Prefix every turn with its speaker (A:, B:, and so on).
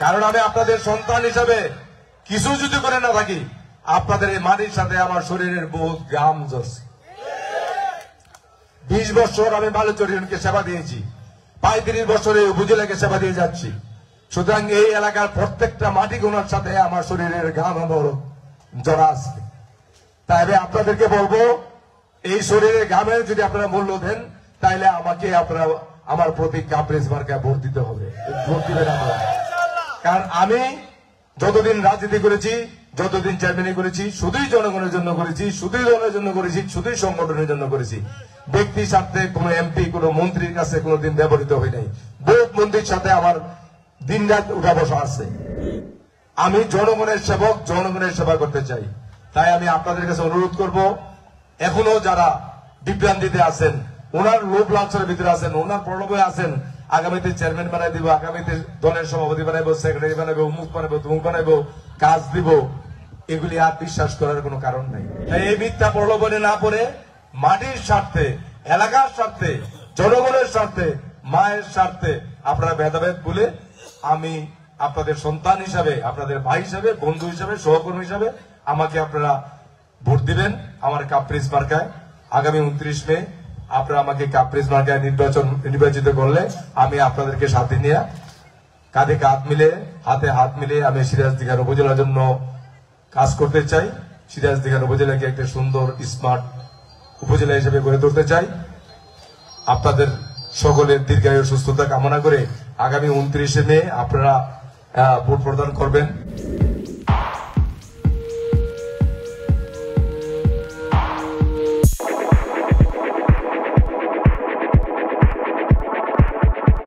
A: কারণ আমি আপনাদের সন্তান হিসাবে কিছু যদি করে না থাকি, আপনাদের এই মাটির সাথে আমার শরীরের বহুত গাম জ্বলছে। 20 বছর আমি বালুচর ইউনিয়নকে সেবা দিয়েছি, 35 বছরে উপজেলাকে সেবা দিয়ে যাচ্ছি। সুতরাং এই এলাকার প্রত্যেকটা মাটি গোনার সাথে আমার শরীরের ঘাম আমার জড়া আছে। তাই আমি আপনাদেরকে বলবো, এই শরীরের ঘামের যদি আপনারা মূল্য দেন, তাইলে আমাকে আপনারা আমার প্রতি কাপ্রেস মার্কায় ভোট দিতে হবে, ভোট দিবেন আপনারা। কারণ আমি যতদিন রাজনীতি করেছি, যতদিন চেয়ারম্যানি করেছি, শুধুই জনগণের জন্য করেছি, শুধুই দলের জন্য করেছি, শুধুই সংগঠনের জন্য করেছি। ব্যক্তি স্বার্থে কোন এমপি, কোন মন্ত্রীর কাছে কোনোদিন ব্যবহৃত হয় নাই। বহুত মন্ত্রীর সাথে আমার দিন রাত উঠা বসা আছে। আমি জনগণের সেবক, জনগণের সেবা করতে চাই। তাই আমি আপনাদের কাছে অনুরোধ করব, এখনো যারা বিভ্রান্তিতে আছেন, ওনার লোভ লালসার ভিতরে আছেন, ওনার প্রলোভে আছেন, আগামীতে চেয়ারম্যান বানাই দিব, আগামীতে দলের সভাপতি বানাইবো, সেক্রেটারি বানাইবো, অমুক বানাইবো, তমুক বানাইবো, কাজ দিব, এগুলি আর বিশ্বাস করার কোনো কারণ নাই। তাই এই মিথ্যা প্রলোভনে না পড়ে মাটির স্বার্থে, এলাকার স্বার্থে, জনগণের স্বার্থে, মায়ের স্বার্থে আপনারা ভেদাভেদ বলে আমি আপনাদের সন্তান হিসাবে, আপনাদের ভাই হিসাবে, বন্ধু হিসাবে, সহকর্মী হিসাবে আমাকে আপনারা ভোট দিবেন আমার কাপ্রিস মার্কায়। আগামী 29 মে আপনারা আমাকে কাপ্রিস মার্কায় নির্বাচিত করলে আমি আপনাদেরকে সাথে নিয়ে কাঁধে কাঁধ মিলে, হাতে হাত মিলে আমি সিরাজদিঘার উপজেলার জন্য কাজ করতে চাই। সিরাজদিঘার উপজেলাকে একটা সুন্দর স্মার্ট উপজেলা হিসেবে গড়ে তুলতে চাই। আপনাদের সকলের দীর্ঘায়ু সুস্থতা কামনা করে আগামী 29 মে আপনারা ভোট প্রদান করবেন।